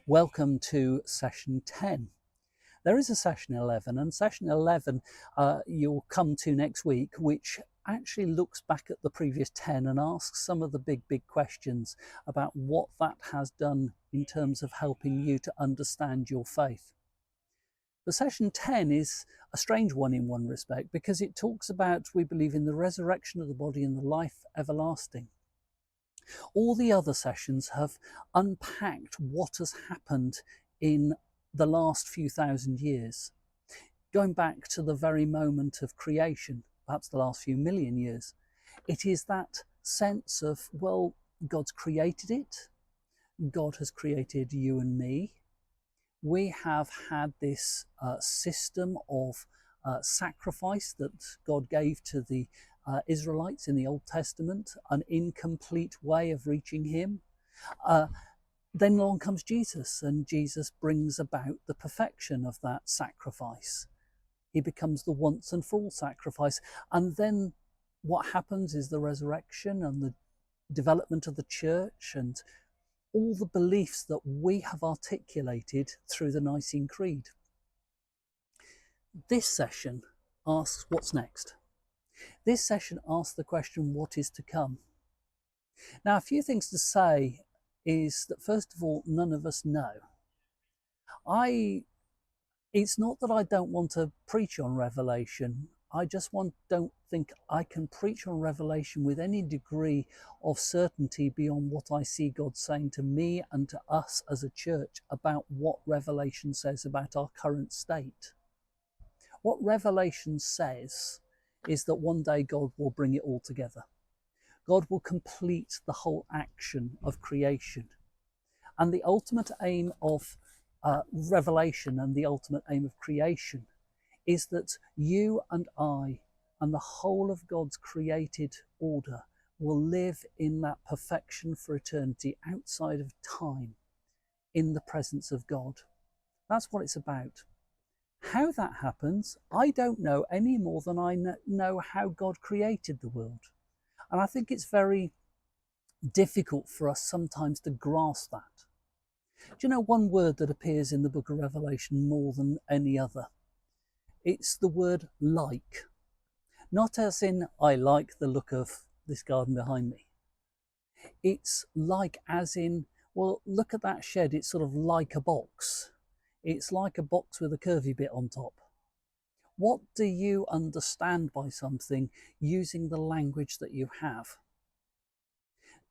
Welcome to session 10. There is a session 11, and session 11 you'll come to next week, which actually looks back at the previous 10 and asks some of the big questions about what that has done in terms of helping you to understand your faith. The session 10 is a strange one in one respect, because it talks about, we believe in the resurrection of the body and the life everlasting. All the other sessions have unpacked what has happened in the last few thousand years, going back to the very moment of creation, perhaps the last few million years. It is that sense of, well, God's created it. God has created you and me. We have had this system of sacrifice that God gave to the Israelites in the Old Testament, an incomplete way of reaching him. Then along comes Jesus, and Jesus brings about the perfection of that sacrifice. He becomes the once and for all sacrifice. And then what happens is the resurrection and the development of the church and all the beliefs that we have articulated through the Nicene Creed. This session asks what's next. This session asks the question, what is to come? Now, a few things to say is that, first of all, none of us know. It's not that I don't want to preach on Revelation. I just don't think I can preach on Revelation with any degree of certainty beyond what I see God saying to me and to us as a church about what Revelation says about our current state. What Revelation says is that one day God will bring it all together. God will complete the whole action of creation. And the ultimate aim of Revelation and the ultimate aim of creation is that you and I and the whole of God's created order will live in that perfection for eternity outside of time in the presence of God. That's what it's about. How that happens, I don't know any more than I know how God created the world. And I think it's very difficult for us sometimes to grasp that. Do you know one word that appears in the book of Revelation more than any other? It's the word like. Not as in, I like the look of this garden behind me. It's like as in, well, look at that shed, it's sort of like a box. It's like a box with a curvy bit on top. What do you understand by something using the language that you have?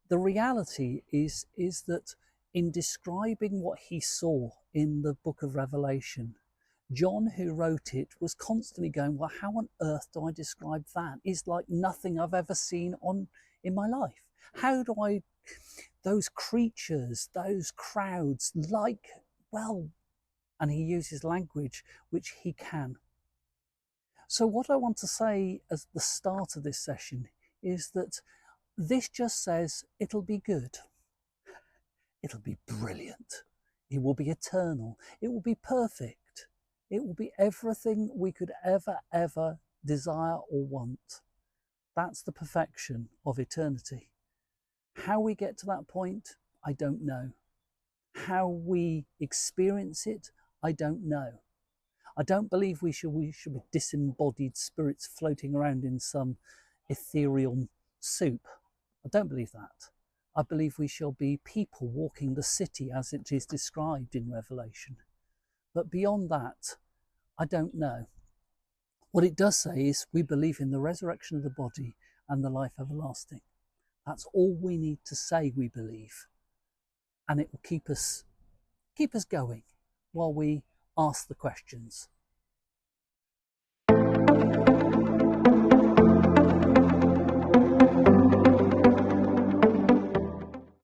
The reality is that in describing what he saw in the book of Revelation, John, who wrote it, was constantly going, well, how on earth do I describe that? It's like nothing I've ever seen in my life. How do I, those creatures, those crowds, like, well, and he uses language which he can. So what I want to say as the start of this session is that this just says it'll be good. It'll be brilliant. It will be eternal. It will be perfect. It will be everything we could ever desire or want. That's the perfection of eternity. How we get to that point, I don't know. How we experience it, I don't know. I don't believe we should be disembodied spirits floating around in some ethereal soup. I don't believe that. I believe we shall be people walking the city as it is described in Revelation. But beyond that, I don't know. What it does say is we believe in the resurrection of the body and the life everlasting. That's all we need to say we believe. And it will keep us going while we ask the questions.